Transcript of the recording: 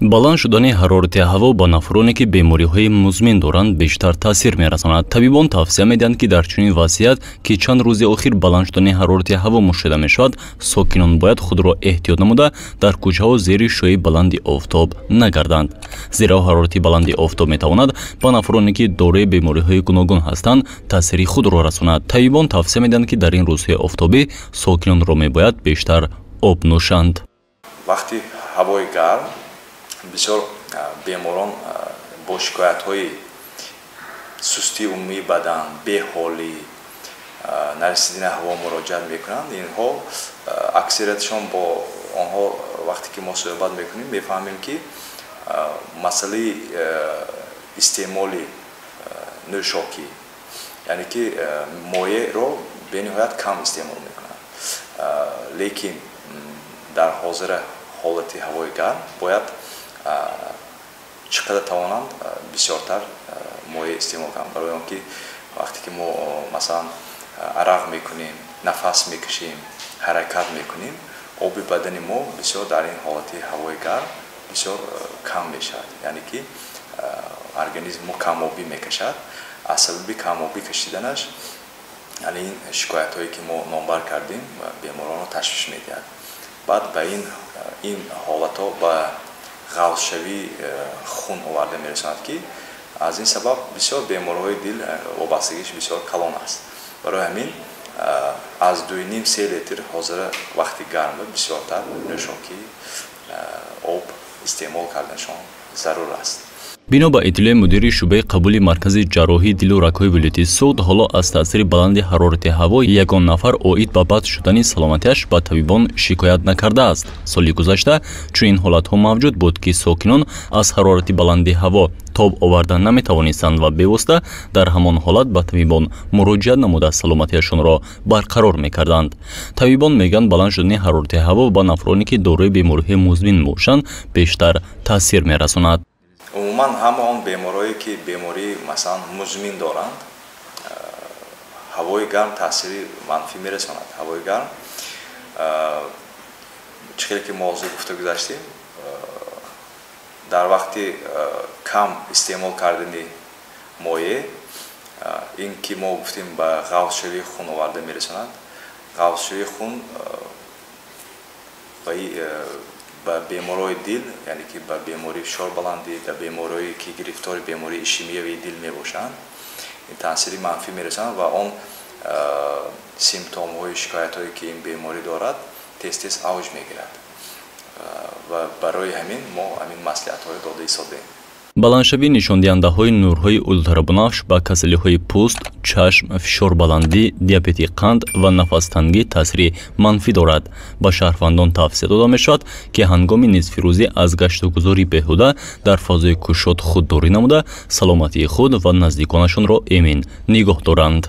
баланд шудани ҳарорати ҳаво ба нафароне ки бемориҳои музмин доранд бештар таъсир мерасонад. Табибон тавсия медиҳанд ки дар чунин вазъият ки чанд рӯзи охир баланд шудани ҳарорати ҳаво мушоҳида мешавад, сокинон бояд худро эҳтиёт намуда дар кӯчаҳо зери шӯи баланди офтоб нагарданд. Зеро ҳарорати баланди офтоб метавонад ба нафароне ки дорои бемориҳои гуногун ҳастанд таъсири худро расонад. Табибон тавсия медиҳанд ки дар ин рӯзҳои офтобӣ сокинонро мебояд бештар об нӯшанд. Вақти ҳавои гарм бисёр беморон бо шикоятҳои сустии умумии бадан, беҳолӣ, нарасидани ҳаво муроҷиат мекунанд. Инҳо аксариятшон бо онҳо вақте ки мо суҳбат мекунем мефаҳмем ки масъалаи истеъмоли нӯшокӣ, яъне ки моеъро бениҳоят кам истеъмол мекунанд. Лекин дар ҳозира ҳолати ҳавои гарм бояд чӣ қадар тавонанд бисёртар моеъ истеъмол кунанд, барои он ки вақте ки мо масалан арақ мекунем, нафас мекашем, ҳаракат мекунем, оби бадани мо бисёр дар ин ҳолати ҳавои гарм бисёр кам мешавад, яъне ки организм мо камобӣ мекашад. аз сабаби камобӣ кашиданаш яъне ин шикоятҳое ки мо номбар кардем беморонро ташвиш медиҳад. баъд ба ин ҳолатҳо ба ғафшавии хун оварда мерасонад ки аз ин сабаб бисёр бемориҳои дил вобастагиш бисёр калон аст. барои ҳамин аз 2.5-3 литр ҳозира вақти гарма бисёртар нӯшокӣ об истеъмол карданашон зарур аст. бино ба иттилои мудири шуъбаи қабули маркази ҷарроҳии дилу рагҳои вилояти суд, ҳоло аз таъсири баланди ҳарорати ҳаво ягон нафар оид ба бад шудани саломатиаш ба табибон шикоят накардааст. соли гузашта чунин ҳолатҳо мавҷуд буд ки сокинон аз ҳарорати баланди ҳаво тоб оварда наметавонистанд ва бевосита дар ҳамон ҳолат ба табибон муроҷиат намуда саломатиашонро барқарор мекарданд. Табибон мегӯянд баланд шудани ҳарорати ҳаво ба нафароне ки дорои бемориҳои музмин бошанд бештар таъсир мерасонад. умуман ҳама он беморие ки бемории масалан музмин доранд ҳавои гарм таъсири манфӣ мерасонад. ҳавои гарм чӣ хеле ки мо ҳозир гуфта гузаштем дар вақти кам истеъмол кардани моеъ ин ки мо гуфтем ба ғафшавии хун оварда мерасонад. ғафшавии хун ба бемориҳои дил, яъне ки ба бемории фишорбаландӣ, ба бемориҳое ки гирифтори бемории ишемиявии дил мебошанд, ин таъсири манфӣ мерасонад ва он симптомҳои шикоятҳое ки ин беморӣ дорад тез авҷ мегирад ва барои ҳамин мо ҳамин маслиҳатҳоро дода истодем. баландшавии нишондиҳандаҳои нурҳои ультробанафш ба касалиҳои пӯст, чашм, фишорбаландӣ, диабети қанд ва нафастангӣ таъсири манфӣ дорад. ба шаҳрвандон тавсия дода мешавад ки ҳангоми нисфирӯзӣ аз гаштугузори беҳуда дар фазои кушод худдорӣ намуда саломатии худ ва наздиконашонро эмин нигоҳ доранд.